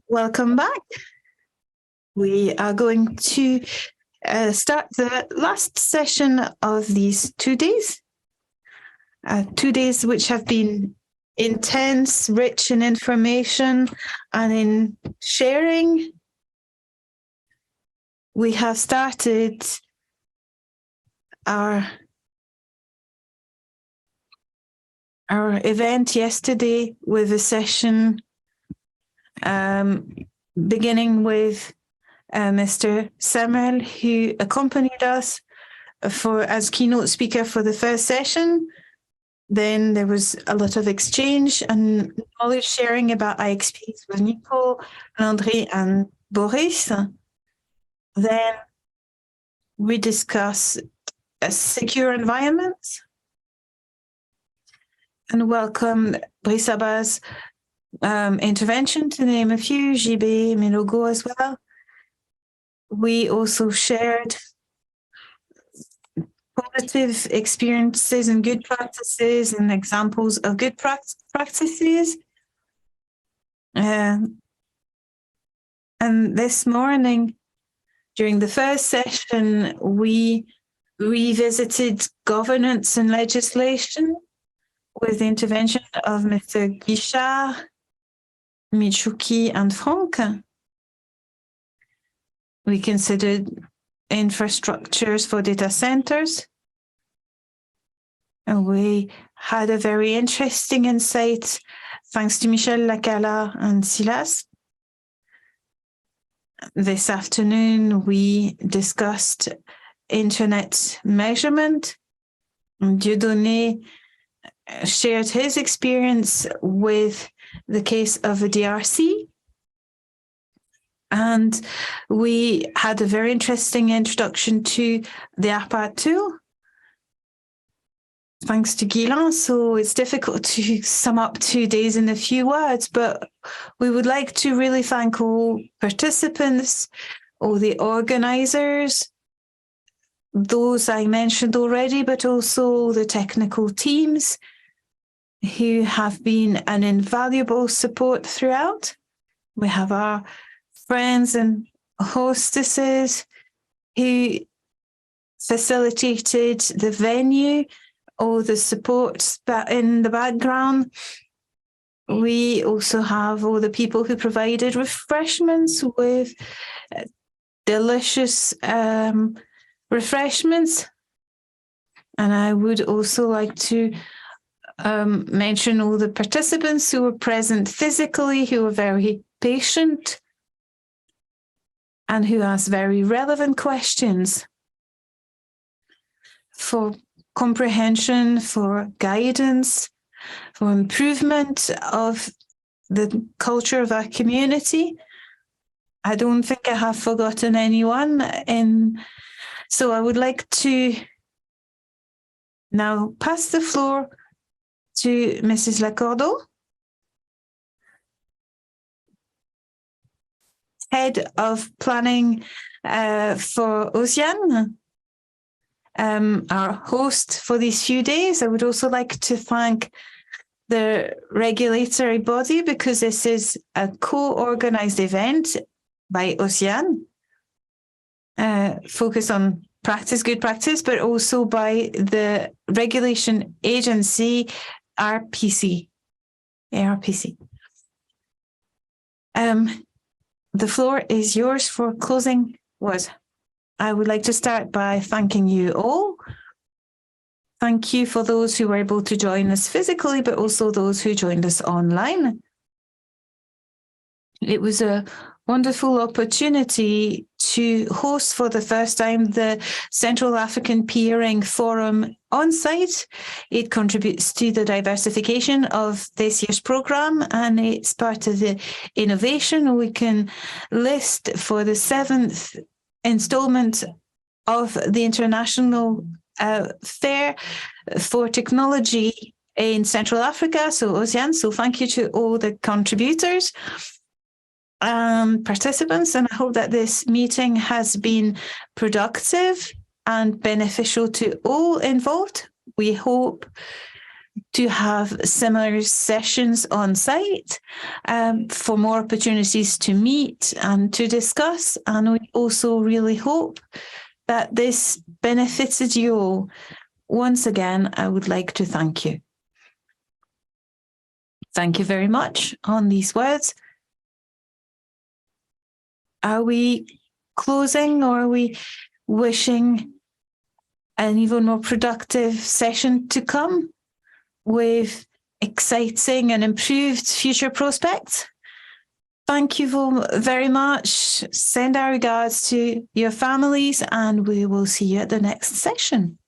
Welcome back. We are going to start the last session of these 2 days. 2 days which have been intense, rich in information and in sharing. We have started our event yesterday with a session beginning with Mr. Samuel, who accompanied us as keynote speaker for the first session. Then there was a lot of exchange and knowledge sharing about IXPs with Nico, André, and Brice. Then we discuss a secure environment and welcome Brice Abba's intervention, to name a few, JB, Milogo as well. We also shared positive experiences and good practices and examples of good practices. And this morning, during the first session, we revisited governance and legislation with the intervention of Mr. Guichard, Michuki, and Franck. We considered infrastructures for data centers. And we had a very interesting insight thanks to Michel Lacala and Silas. This afternoon, we discussed internet measurement. Dieudonné shared his experience with the case of a DRC. And we had a very interesting introduction to the Abba tool, thanks to Guilain. So it's difficult to sum up 2 days in a few words, but we would like to really thank all participants, all the organizers, those I mentioned already, but also the technical teams who have been an invaluable support throughout. We have our friends and hostesses who facilitated the venue, all the support in the background. We also have all the people who provided refreshments with delicious refreshments. And I would also like to mention all the participants who were present physically, who were very patient and who asked very relevant questions for comprehension, for guidance, for improvement of the culture of our community. I don't think I have forgotten anyone. So I would like to now pass the floor to Mrs. Lacordeau, Head of Planning for OSIANE, our host for these few days. I would also like to thank the regulatory body, because this is a co-organized event by OSIANE, focused on good practice, but also by the regulation agency, ARPC. The floor is yours for closing words. I would like to start by thanking you all. Thank you for those who were able to join us physically, but also those who joined us online. It was a wonderful opportunity to host for the first time the Central African Peering Forum on site. It contributes to the diversification of this year's program, and it's part of the innovation we can list for the 7th installment of the International Fair for Technology in Central Africa, so OSIANE. So thank you to all the contributors and participants, and I hope that this meeting has been productive and beneficial to all involved. We hope to have similar sessions on site, for more opportunities to meet and to discuss. And we also really hope that this benefited you all. Once again, I would like to thank you. Thank you very much on these words. Are we closing, or are we wishing an even more productive session to come with exciting and improved future prospects? Thank you very much. Send our regards to your families, and we will see you at the next session.